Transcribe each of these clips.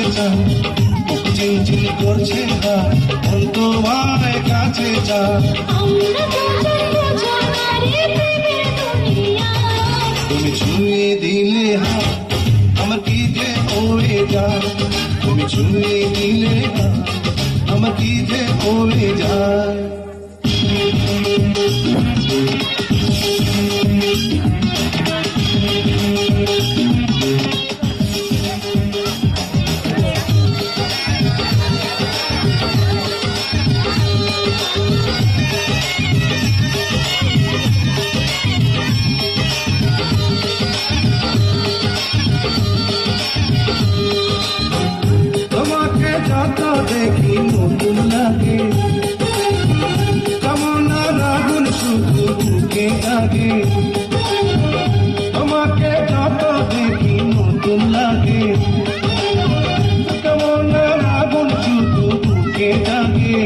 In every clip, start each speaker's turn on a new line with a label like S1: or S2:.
S1: চা চিনচিন করছে হাত মন তোমায় কাছে চা তুমি ছুঁয়ে দিলে হাত আমার কি যে হয়ে যায় তুমি ছুঁয়ে দিলে হাত আমার কি যে হয়ে যায় দেখি নতুন লাগে কামনা রাগুন শুধু বুকে লাগে তোমাকে যত দেখি নতুন লাগে কামনা রাগুন শুধু বুকে লাগে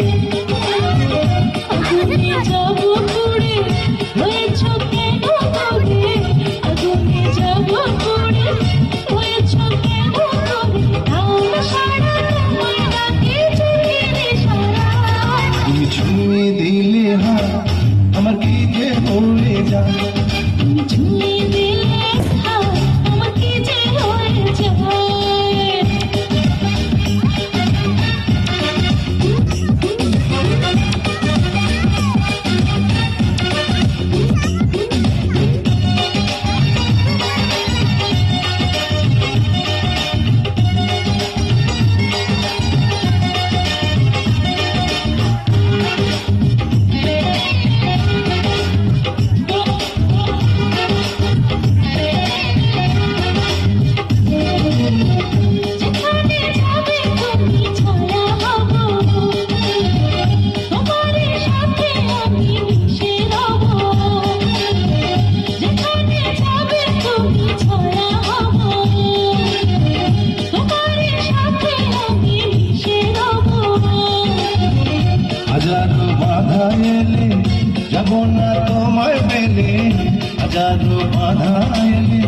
S1: ছুঁয়ে দিলে হাত আমার কি যে হয়ে যায়
S2: ছুঁয়ে দিলে হাত আমার কি যে হয়ে যায়
S1: হাজারো বাধা এলে যাব না তোমায় পেলে হাজারো বাধা এলে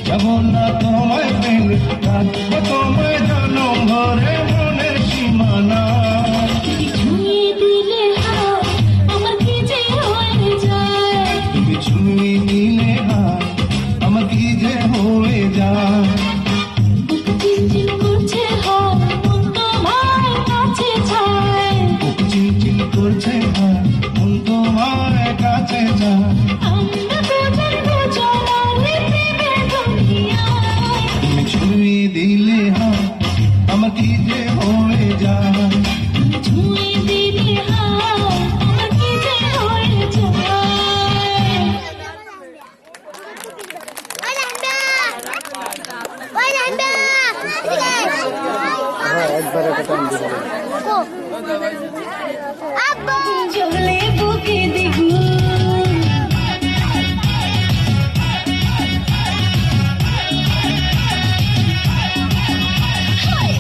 S1: যাব না তোমায় পেলে রাখবো তোমায় জানো ঘরে মনে সীমানা
S2: ছুঁয়ে দিলে হাত আমার কি যে হয়ে যায়
S1: তুমি ছুঁয়ে দিলে হাত আমার কি যে হয়ে যায়
S2: চিনচিন করছে হাত মন তোমার কাছে চায়
S1: চিনচিন করছে হাত মন তোমার কাছে যায়
S2: আমরা দুজন প্রেমের দুনিয়ায়
S1: তুমি ছুঁয়ে দিলে হাত আমার কি যে হয়ে যায়
S2: ছুঁয়ে দিলে হাত আমার কি যে হয়ে যায় জলে বুকে দেখুন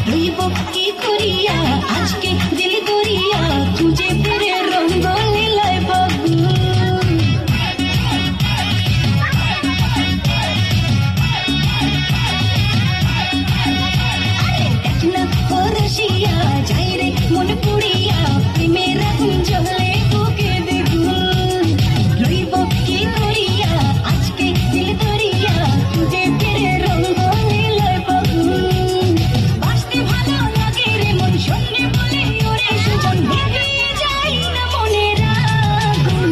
S2: রইব কি করিয়া আজকে দিল দরিয়া তুঝে ফিরে রঙ্গ লীলায় বাবু দেখনা পরশিয়া যাই রে মন পুড়িয়া প্রেমের আগুন জ্বলে বুকে দেখুন রইব কি করিয়া আজকে দিল দরিয়া তুঝে ফিরে রঙ্গ লীলায় বাবু বাঁচতে ভালো লাগে রে মন শূন্য বলে ওরে সুজন ভেঙে যায় না মনের আগুন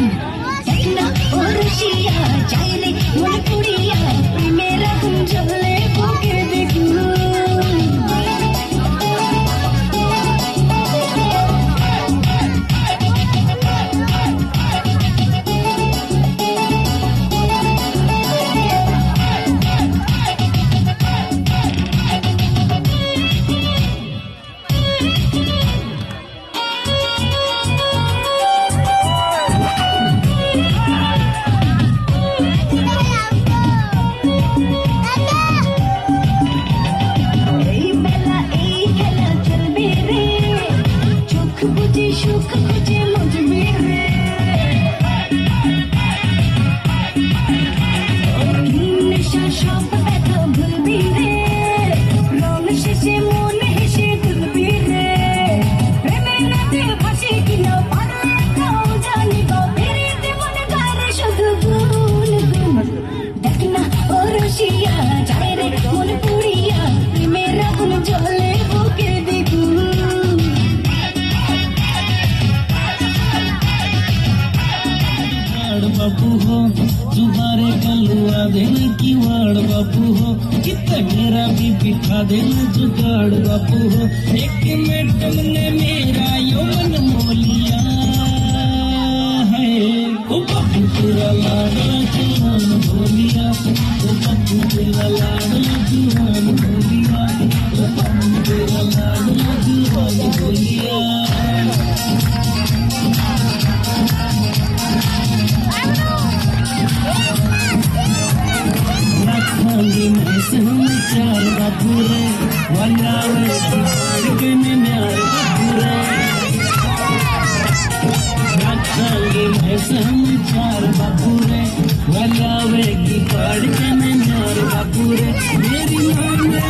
S2: দেখনা পরশিয়া যাই রে মন পুড়িয়া প্রেমের আগুন জ্বলে বুকে দেখুন এই বেলা এই খেলা চলবে রে চোখ বুঝে সুখ খুঁজে মজবে রে নেশা সব ব্যথা ভুলবি রে রং শেষে মন
S3: हो, जुबारे कलुआ देना किवाड़ बापू हो, कितना मेरा भी बिठा देना जुगाड़ बापू हो। एक मैडम ने मेरा यौवन मोलिया है, ओ बापू तेरा लाडला जवान बोलिया, ओ बापू तेरा लाडला जवान बोलिया, ओ बापू तेरा लाडला जवान बोलिया। रखांगी मैं समाचार बापूरे, वल्लावे की में म्यार बापूरे। रखांगी मैं समाचार बापूरे, वल्लावे की में म्यार बापूरे। मेरी माँ ने